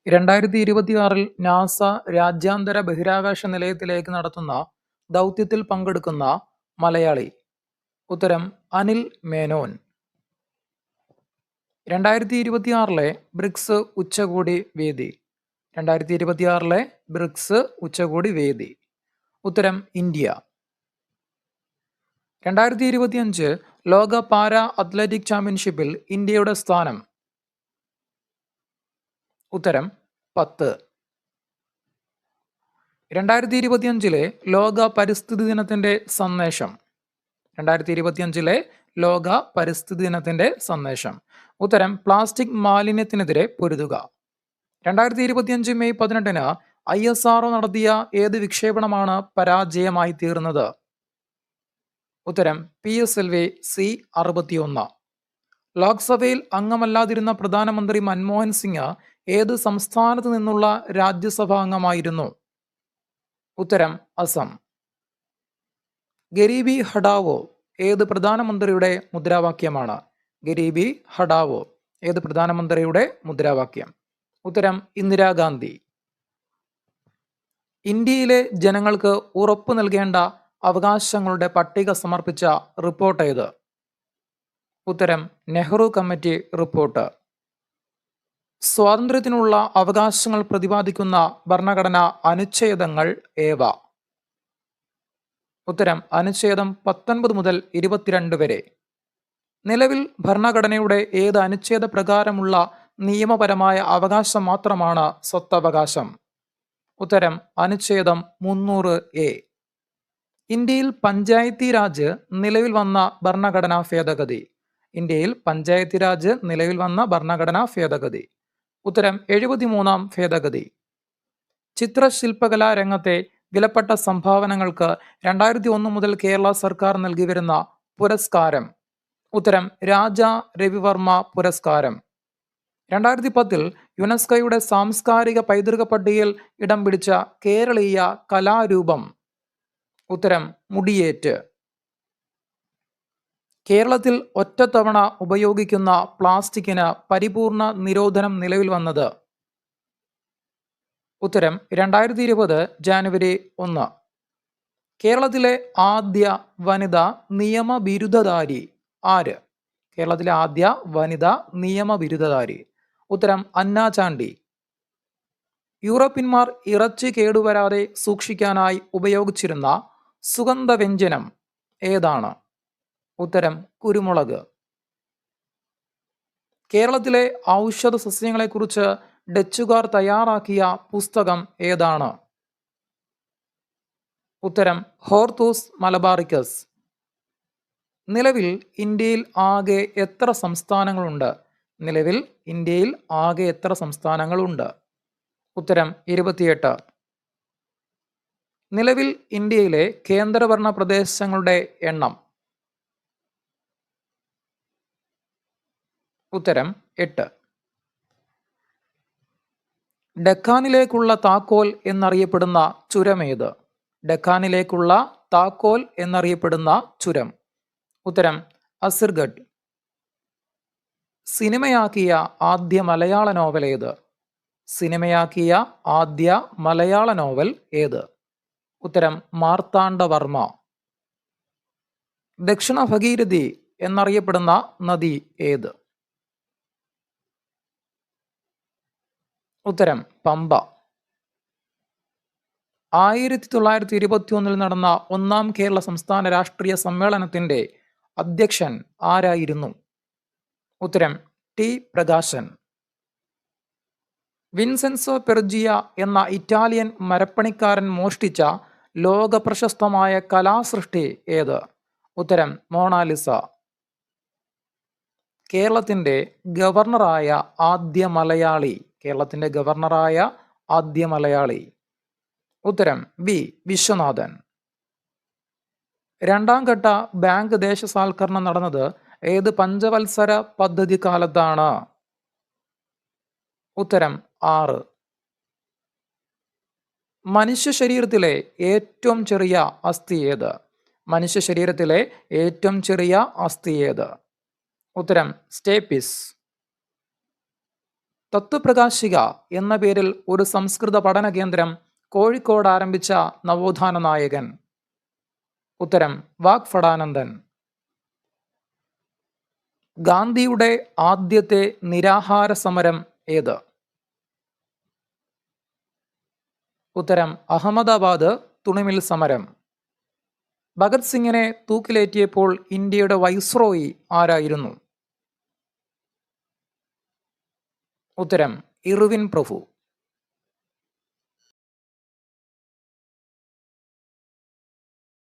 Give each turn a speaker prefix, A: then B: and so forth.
A: 2026-ൽ NASA രാജ്യാന്തര ബഹിരാകാശ നിലയത്തിലേക്ക് നടത്തുന്ന ദൗത്യത്തിൽ പങ്കെടുക്കുന്ന മലയാളി. ഉത്തരം അനിൽ മേനോൻ. 2026-ലെ ബ്രിക്സ് ഉച്ചകോടി വേദി. 2026-ലെ ബ്രിക്സ് ഉച്ചകോടി വേദി. ഉത്തരം ഇന്ത്യ. 2025 ലോക പാരാ അത്ലറ്റിക് ചാമ്പ്യൻഷിപ്പിൽ ഇന്ത്യയുടെ സ്ഥാനം. ഉത്തരം 10. 2025-ലെ ലോക പരിസ്ഥിതി ദിനത്തിന്റെ സന്ദേശം. 2025-ലെ ലോക പരിസ്ഥിതി ദിനത്തിന്റെ സന്ദേശം. ഉത്തരം പ്ലാസ്റ്റിക് മാലിന്യത്തിനെതിരെ പൊരുതുക. 2025 മെയ് 18-ന് ISRO നടത്തിയ ഏത് വിക്ഷേപണമാണ് പരാജയമായി തീർന്നത്? ഉത്തരം PSLV C-61. ലോക്സഭയിൽ അംഗമല്ലാതിരുന്ന പ്രധാനമന്ത്രി മൻമോഹൻ സിംഗ് ഏത് സംസ്ഥാനത്ത് നിന്നുള്ള രാജ്യസഭാ അംഗമായിരുന്നു? ഉത്തരം അസം. ഗരീബി ഹഠാവോ ഏത് പ്രധാനമന്ത്രിയുടെ മുദ്രാവാക്യമാണ്? ഗരീബി ഹഠാവോ ഏത് പ്രധാനമന്ത്രിയുടെ മുദ്രാവാക്യം? ഉത്തരം ഇന്ദിരാഗാന്ധി. ഇന്ത്യയിലെ ജനങ്ങൾക്ക് ഉറപ്പു നൽകേണ്ട അവകാശങ്ങളുടെ പട്ടിക സമർപ്പിച്ച റിപ്പോർട്ട് ഏത്? ഉത്തരം നെഹ്റു കമ്മിറ്റി റിപ്പോർട്ട്. സ്വാതന്ത്ര്യത്തിനുള്ള അവകാശങ്ങൾ പ്രതിപാദിക്കുന്ന ഭരണഘടനാ അനുച്ഛേദങ്ങൾ ഏവ? ഉത്തരം അനുച്ഛേദം 19 മുതൽ 22 വരെ. നിലവിൽ ഭരണഘടനയുടെ ഏത് അനുച്ഛേദ പ്രകാരമുള്ള നിയമപരമായ അവകാശം മാത്രമാണ് സ്വത്തവകാശം? ഉത്തരം അനുച്ഛേദം 300A. ഇന്ത്യയിൽ പഞ്ചായത്തി രാജ് നിലവിൽ വന്ന ഭരണഘടനാ ഭേദഗതി. ഇന്ത്യയിൽ പഞ്ചായത്തി രാജ് നിലവിൽ വന്ന ഭരണഘടനാ ഭേദഗതി. ഉത്തരം 73-ാം ഭേദഗതി. ചിത്രശില്പകലാ രംഗത്തെ വിലപ്പെട്ട സംഭാവനകൾക്ക് 2001 മുതൽ കേരള സർക്കാർ നൽകി വരുന്ന പുരസ്കാരം. ഉത്തരം രാജാ രവിവർമ്മ പുരസ്കാരം. 2010-ൽ യുനെസ്കോയുടെ സാംസ്കാരിക പൈതൃക പട്ടികയിൽ ഇടം പിടിച്ച കേരളീയ കലാരൂപം. ഉത്തരം മുടിയേറ്റ്. കേരളത്തിൽ ഒറ്റത്തവണ ഉപയോഗിക്കുന്ന പ്ലാസ്റ്റിക്കിന് പരിപൂർണ നിരോധനം നിലവിൽ വന്നത്? ഉത്തരം 2020 ജാനുവരി 1. കേരളത്തിലെ ആദ്യ വനിതാ നിയമ ബിരുദധാരി ആര്? കേരളത്തിലെ ആദ്യ വനിതാ നിയമ ബിരുദധാരി. ഉത്തരം അന്ന ചാണ്ടി. യൂറോപ്യന്മാർ ഇറച്ചി കേടുവരാതെ സൂക്ഷിക്കാനായി ഉപയോഗിച്ചിരുന്ന സുഗന്ധവ്യഞ്ജനം ഏതാണ്? ഉത്തരം കുരുമുളക്. കേരളത്തിലെ ഔഷധ സസ്യങ്ങളെക്കുറിച്ച് ഡച്ചുകാർ തയ്യാറാക്കിയ പുസ്തകം ഏതാണ്? ഉത്തരം ഹോർത്തൂസ് മലബാറിക്കസ്. നിലവിൽ ഇന്ത്യയിൽ ആകെ എത്ര സംസ്ഥാനങ്ങളുണ്ട്? നിലവിൽ ഇന്ത്യയിൽ ആകെ എത്ര സംസ്ഥാനങ്ങളുണ്ട്? ഉത്തരം 28. നിലവിൽ ഇന്ത്യയിലെ കേന്ദ്രഭരണ പ്രദേശങ്ങളുടെ എണ്ണം? ഉത്തരം 8. ഡെക്കാനിലേക്കുള്ള താക്കോൽ എന്നറിയപ്പെടുന്ന ചുരമേത്? ഡെക്കാനിലേക്കുള്ള താക്കോൽ എന്നറിയപ്പെടുന്ന ചുരം. ഉത്തരം അസിർഗഡ്. സിനിമയാക്കിയ ആദ്യ മലയാള നോവൽ ഏത്? സിനിമയാക്കിയ ആദ്യ മലയാള നോവൽ ഏത്? ഉത്തരം മാർത്താണ്ഡവർമ്മ. ദക്ഷിണ ഭഗീരഥി എന്നറിയപ്പെടുന്ന നദി ഏത്? ഉത്തരം പമ്പ. 1921 നടന്ന ഒന്നാം കേരള സംസ്ഥാന രാഷ്ട്രീയ സമ്മേളനത്തിന്റെ അധ്യക്ഷൻ ആരായിരുന്നു? ഉത്തരം ടി പ്രകാശൻ. വിൻസെൻസോ പെർജിയ എന്ന ഇറ്റാലിയൻ മരപ്പണിക്കാരൻ മോഷ്ടിച്ച ലോക പ്രശസ്തമായ കലാസൃഷ്ടി ഏത്? ഉത്തരം മോണാലിസ. കേരളത്തിന്റെ ഗവർണറായ ആദ്യ മലയാളി. കേരളത്തിന്റെ ഗവർണറായ ആദ്യ മലയാളി. ഉത്തരം വി വിശ്വനാഥൻ. രണ്ടാം ഘട്ട ബാങ്ക് ദേശസാൽക്കരണം നടന്നത് ഏത് പഞ്ചവത്സര പദ്ധതി കാലത്താണ്? ഉത്തരം 6. മനുഷ്യ ശരീരത്തിലെ ഏറ്റവും ചെറിയ അസ്ഥി ഏത്? മനുഷ്യ ശരീരത്തിലെ ഏറ്റവും ചെറിയ അസ്ഥി ഏത്? ഉത്തരം സ്റ്റേപ്പിസ്. തത്വപ്രകാശിക എന്ന പേരിൽ ഒരു സംസ്കൃത പഠന കേന്ദ്രം കോഴിക്കോട് ആരംഭിച്ച നവോത്ഥാന നായകൻ? ഉത്തരം വാഗ്ഭടാനന്ദൻ. ഗാന്ധിയുടെ ആദ്യത്തെ നിരാഹാര സമരം ഏത്? ഉത്തരം അഹമ്മദാബാദ് തുണിമിൽ സമരം. ഭഗത് സിംഗിനെ തൂക്കിലേറ്റിയപ്പോൾ ഇന്ത്യയുടെ വൈസ്രോയി ആരായിരുന്നു? ഉത്തരം ഇർവിൻ പ്രഭു.